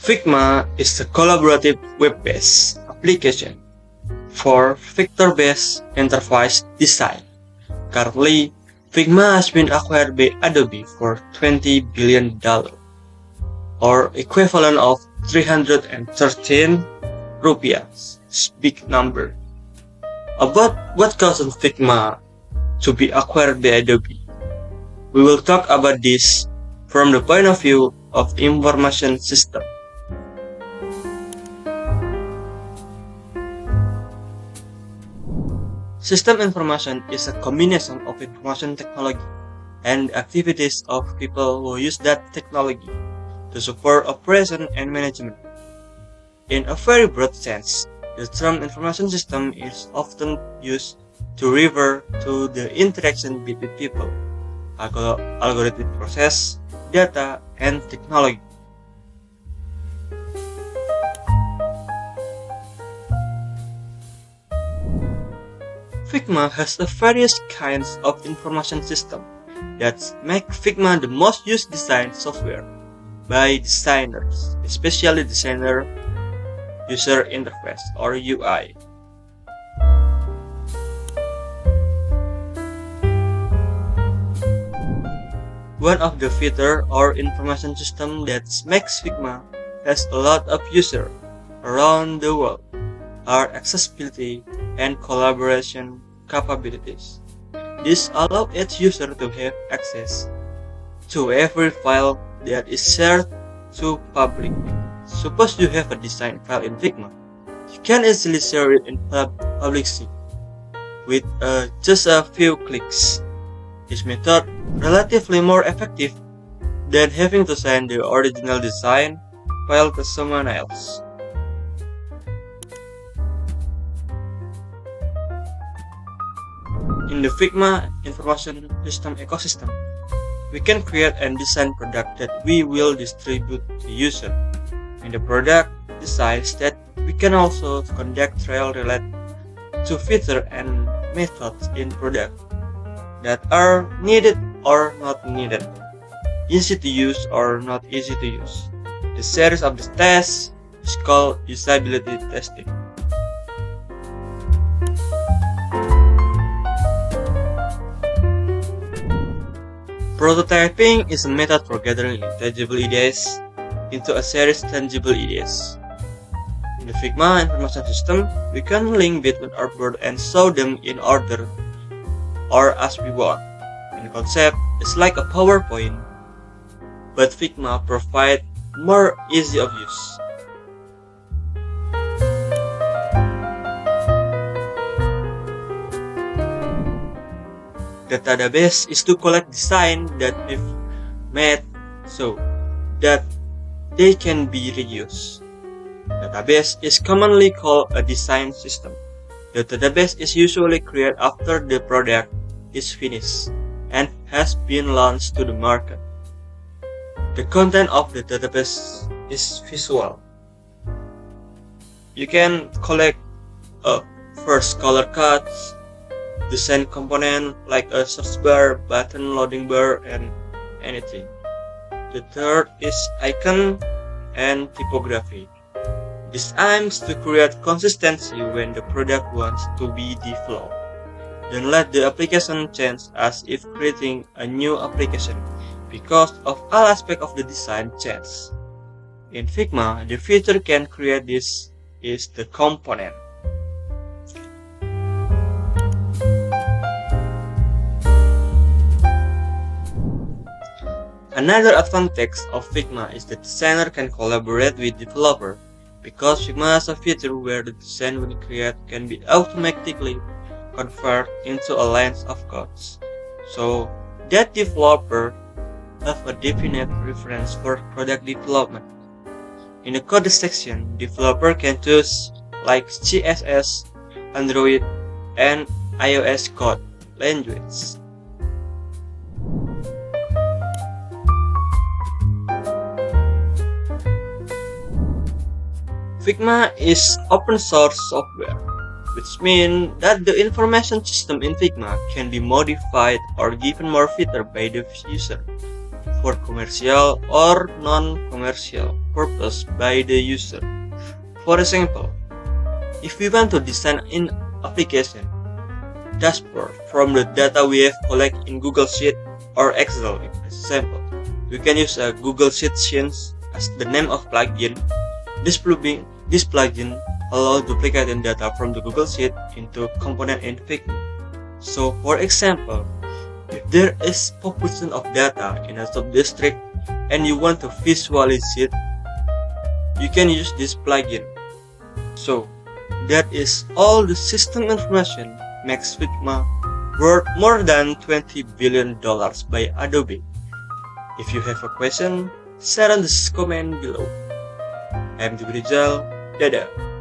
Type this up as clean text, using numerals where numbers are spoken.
Figma is a collaborative web-based application for vector-based interface design. Currently, Figma has been acquired by Adobe for $20 billion, or equivalent of 313 rupiahs. It's a big number. About what caused Figma to be acquired by Adobe, we will talk about this from the point of view of information system. System information is a combination of information technology and activities of people who use that technology to support operation and management. In a very broad sense, the term information system is often used to refer to the interaction between people, algorithmic process, data, and technology. Figma has a various kinds of information system that make Figma the most used design software by designers, especially designer user interface or UI. One of the features or information system that makes Figma has a lot of users around the world are accessibility and collaboration capabilities. This allows each user to have access to every file that is shared to public. Suppose you have a design file in Figma, you can easily share it in public with just a few clicks. This method relatively more effective than having to send the original design file to someone else. In the Figma information system ecosystem, we can create and design product that we will distribute to user. In the product decides that we can also conduct trial related to feature and methods in product that are needed or not needed, easy to use or not easy to use. The series of the tests is called usability testing. Prototyping is a method for gathering intangible ideas into a series of tangible ideas. In the Figma information system, we can link between artwork and show them in order or as we want. In concept, it's like a PowerPoint, but Figma provides more easy of use. The database is to collect design that we've made so that they can be reused. Database is commonly called a design system. The database is usually created after the product is finished and has been launched to the market. The content of the database is visual. You can collect first color cards, design component like a search bar, button, loading bar, and anything. The third is icon and typography. This aims to create consistency when the product wants to be developed. Don't let the application change as if creating a new application because of all aspects of the design change. In Figma, the feature can create this is the component. Another advantage of Figma is that designer can collaborate with developer because Figma has a feature where the design when created can be automatically converted into a line of codes, so that developer have a definite reference for product development. In the code section, developer can choose like CSS, Android, and iOS code language. Figma is open source software, which means that the information system in Figma can be modified or given more features by the user for commercial or non-commercial purpose by the user. For example, if we want to design an application dashboard from the data we have collected in Google Sheet or Excel, as example, we can use a Google Sheet Scenes as the name of plugin. This plugin allows duplicating data from the Google Sheet into component in Figma. So, for example, if there is population of data in a sub-district and you want to visualize it, you can use this plugin. So, that is all the system information makes Figma worth more than $20 billion by Adobe. If you have a question, share in the comment below. I'm Dwi Rijal, dadah.